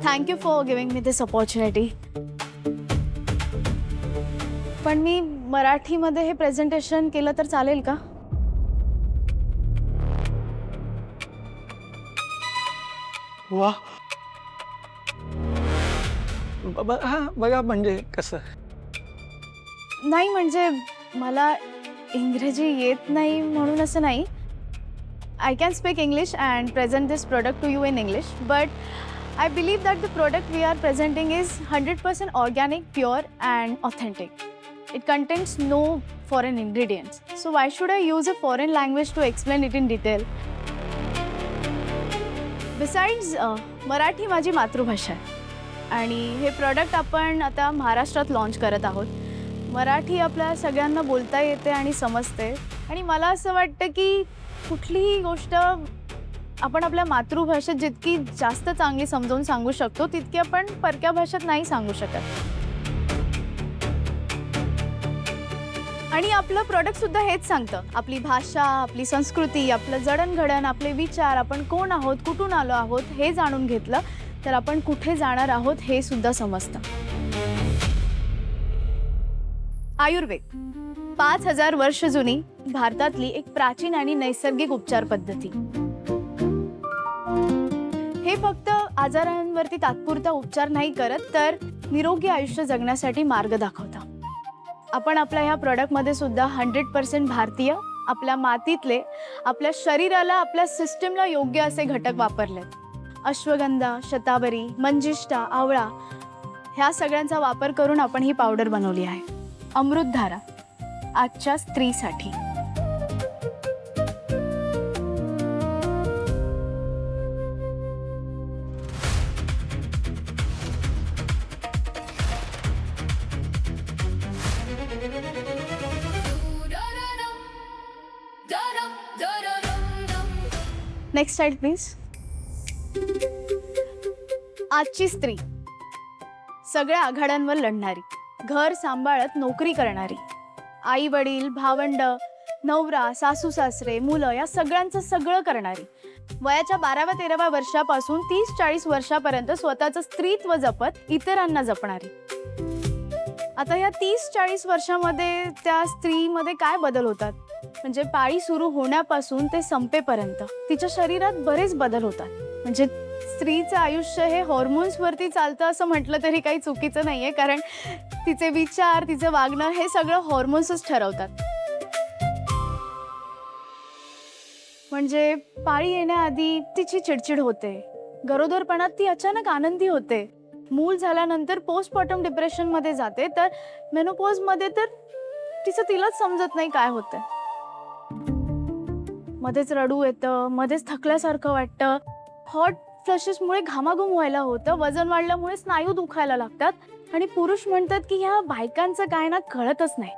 Thank you for giving me this opportunity. पण मी मराठीमध्ये हे प्रेझेंटेशन केलं तर चालेल का? वा. हां, बघा म्हणजे कसं. नाही म्हणजे मला इंग्रजी येत नाही म्हणून असं नाही. I can speak English and present this product to you in English, but I believe that the product we are presenting is 100% organic, pure and authentic. It contains no foreign ingredients. So why should I use a foreign language to explain it in detail? Besides, Marathi माझी मातृभाषा आहे आणि हे product आपण आता महाराष्ट्रात launch करत आहोत. मराठी आपल्या सगळ्यांना बोलता येते आणि समजते आणि मला असं वाटतं की कुठलीही गोष्ट आपण आपल्या मातृभाषेत जितकी जास्त चांगली समजावून सांगू शकतो तितकी आपण परक्या भाषेत नाही सांगू शकत. आणि आपलं प्रॉडक्ट सुद्धा हेच सांगतं. आपली भाषा, आपली संस्कृती, आपलं जडणघडण, आपले विचार, आपण कोण आहोत, कुठून आलो आहोत हे जाणून घेतलं तर आपण कुठे जाणार आहोत हे सुद्धा समजतं. आयुर्वेद 5000 वर्ष जुनी भारतातली एक प्राचीन आणि नैसर्गिक उपचार पद्धती. हे फक्त आजारांवरती तात्पुरता उपचार नाही करत तर निरोगी आयुष्य जगण्यासाठी मार्ग दाखवतं. आपण आपल्या ह्या प्रॉडक्टमध्ये सुद्धा 100% भारतीय, आपल्या मातीतले, आपल्या शरीराला, आपल्या सिस्टमला योग्य असे घटक वापरलेत. अश्वगंधा, शतावरी, मंजिष्ठा, आवळा ह्या सगळ्यांचा वापर करून आपण ही पावडर बनवली आहे. अमृतधारा आजच्या स्त्रीसाठी. Next side please. आजची स्त्री सगळ्या आघाड्यांवर लढणारी, घर सांभाळत नोकरी करणारी, आई वडील, भावंड, नवरा, सासू सासरे, मुलं या सगळ्यांचं सगळं करणारी, वयाच्या 12व्या-13व्या वर्षापासून 30-40 वर्षापर्यंत स्वतःचं स्त्रीत्व जपत इतरांना जपणारी. आता या 30-40 वर्षामध्ये त्या स्त्रीमध्ये काय बदल होतात? म्हणजे पाळी सुरू होण्यापासून ते संपेपर्यंत तिच्या शरीरात बरेच बदल होतात. म्हणजे स्त्रीचं आयुष्य हे हॉर्मोन्सवरती चालतं असं म्हटलं तरी काही चुकीचं नाहीये, कारण तिचे विचार, तिचं वागणं हे सगळं हॉर्मोन्सच ठरवतात. म्हणजे पाळी येण्याआधी तिची चिडचिड होते, गरोदरपणात ती अचानक आनंदी होते, मूल झाल्यानंतर पोस्टमॉर्टम डिप्रेशनमध्ये जाते, तर मेनोपॉजमध्ये तर तिचं तिलाच समजत नाही काय होतंय. मध्येच रडू येतं, मध्येच थकल्यासारखं वाटतं, हॉट फ्लशेसमुळे घामाघूम व्हायला होतं, वजन वाढल्यामुळे स्नायू दुखायला लागतात आणि पुरुष म्हणतात की ह्या बायकांचं काय ना कळतच नाही.